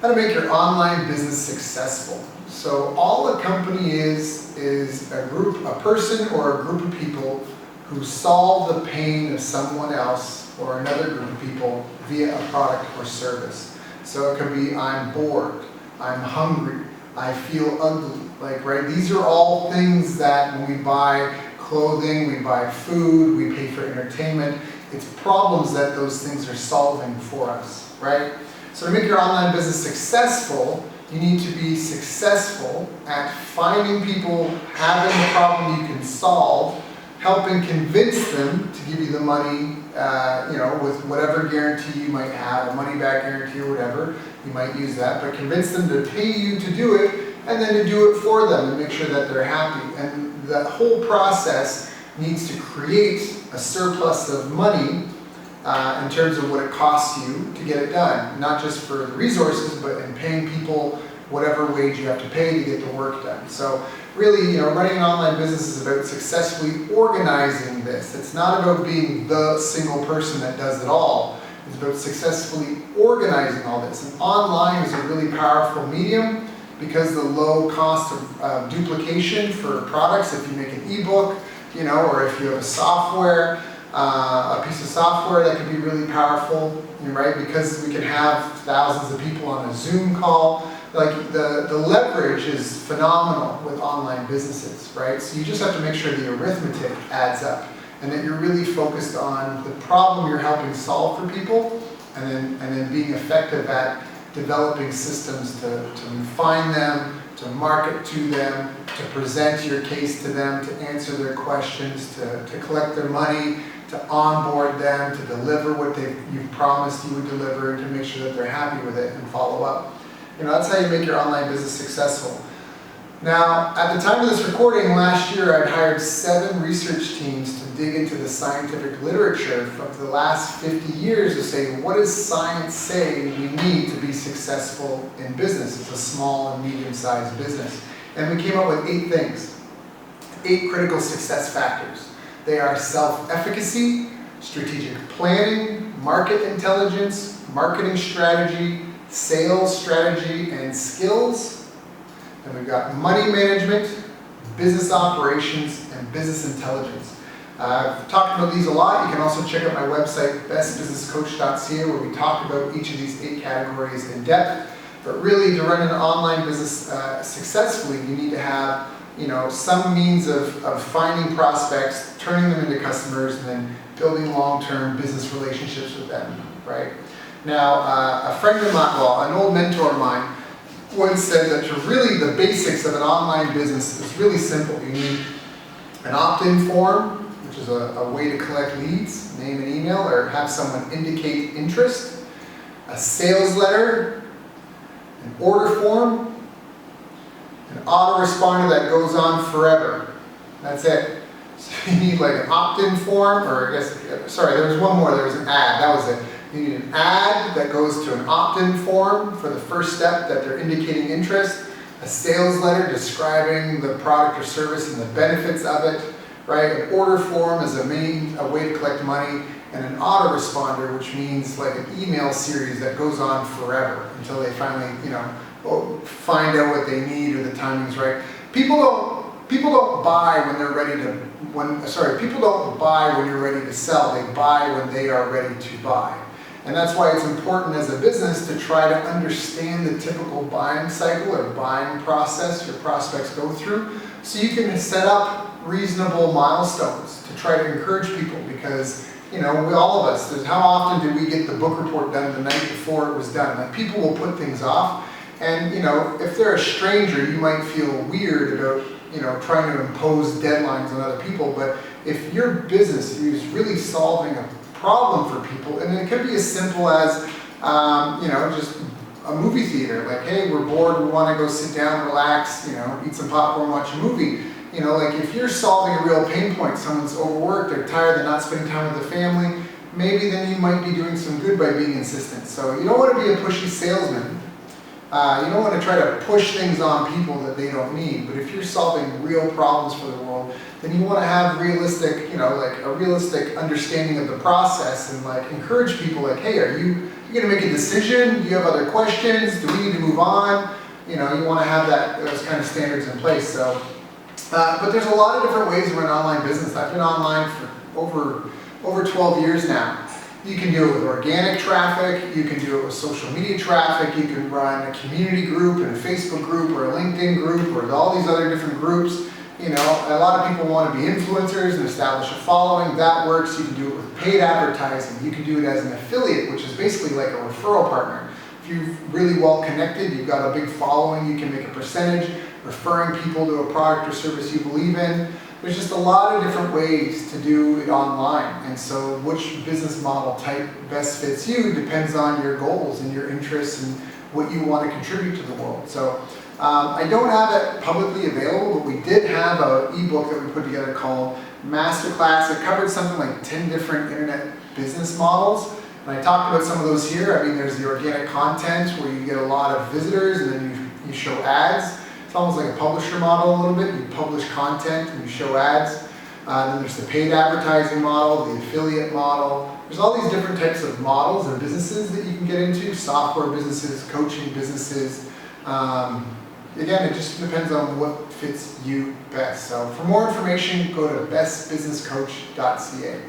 how to make your online business successful. So all a company is a person or a group of people who solve the pain of someone else or another group of people via a product or service. So it could be, I'm bored, I'm hungry, I feel ugly, right? These are all things that when we buy clothing, we buy food, we pay for entertainment, it's problems that those things are solving for us, right? So to make your online business successful, you need to be successful at finding people having the problem you can solve, helping convince them to give you the money, with whatever guarantee you might have, a money back guarantee or whatever, you might use that, but convince them to pay you to do it, and then to do it for them and make sure that they're happy. And the whole process needs to create a surplus of money in terms of what it costs you to get it done, not just for the resources, but in paying people whatever wage you have to pay to get the work done. So really, running an online business is about successfully organizing this. It's not about being the single person that does it all. It's about successfully organizing all this. And online is a really powerful medium because the low cost of duplication for products, if you make an ebook, or if you have a piece of software that can be really powerful, right? Because we can have thousands of people on a Zoom call. The leverage is phenomenal with online businesses, right? So you just have to make sure the arithmetic adds up and that you're really focused on the problem you're helping solve for people, and then being effective at developing systems to refine them, to market to them, to present your case to them, to answer their questions, to collect their money, to onboard them, to deliver what you've promised you would deliver, and to make sure that they're happy with it and follow up. That's how you make your online business successful. Now, at the time of this recording last year, I'd hired 7 research teams to dig into the scientific literature from the last 50 years to say, what does science say we need to be successful in business? It's a small and medium-sized business. And we came up with 8 things, 8 critical success factors. They are self-efficacy, strategic planning, market intelligence, marketing strategy, sales strategy and skills. And we've got money management, business operations, and business intelligence. I've talked about these a lot. You can also check out my website, bestbusinesscoach.ca, where we talk about each of these 8 categories in depth. But really, to run an online business successfully, you need to have some means of finding prospects, turning them into customers, and then building long-term business relationships with them, right? Now, a friend of mine, an old mentor of mine, once said that the basics of an online business is really simple. You need an opt-in form, which is a way to collect leads, name and email, or have someone indicate interest, a sales letter, an order form, an autoresponder that goes on forever. That's it. So you need an opt-in form, or there was one more, there was an ad, that was it. You need an ad that goes to an opt-in form for the first step that they're indicating interest, a sales letter describing the product or service and the benefits of it, right? An order form is a way to collect money, and an autoresponder, which means an email series that goes on forever until they finally, find out what they need or the timing's right. People don't buy when they're ready to. People don't buy when you're ready to sell. They buy when they are ready to buy. And that's why it's important as a business to try to understand the typical buying cycle or buying process your prospects go through, so you can set up reasonable milestones to try to encourage people. Because all of us, how often did we get the book report done the night before it was done? People will put things off, and if they're a stranger, you might feel weird about trying to impose deadlines on other people. But if your business is really solving a problem for people, and it could be as simple as just a movie theater, hey, we're bored, we want to go sit down, relax, eat some popcorn, watch a movie. If you're solving a real pain point, someone's overworked, they're tired, they're not spending time with their family, maybe then you might be doing some good by being insistent. So you don't want to be a pushy salesman. You don't want to try to push things on people that they don't need. But if you're solving real problems for the world, then you want to have realistic, a realistic understanding of the process, and encourage people hey, are you you're gonna make a decision, do you have other questions, do we need to move on? You know, you wanna have those kind of standards in place. So, but there's a lot of different ways to run an online business. I've been online for over 12 years now. You can do it with organic traffic, you can do it with social media traffic, you can run a community group and a Facebook group or a LinkedIn group or all these other different groups. You know, a lot of people want to be influencers and establish a following. That works. You can do it with paid advertising. You can do it as an affiliate, which is basically like a referral partner. If you're really well connected, you've got a big following, you can make a percentage referring people to a product or service you believe in. There's just a lot of different ways to do it online. And so which business model type best fits you depends on your goals and your interests and what you want to contribute to the world. So I don't have it publicly available, but we did have an ebook that we put together called Masterclass. It covered something like 10 different internet business models. And I talked about some of those here. I mean, there's the organic content where you get a lot of visitors and then you show ads. It's almost like a publisher model a little bit. You publish content and you show ads. Then there's the paid advertising model, the affiliate model. There's all these different types of models and businesses that you can get into, software businesses, coaching businesses. Again, it just depends on what fits you best. So for more information, go to bestbusinesscoach.ca.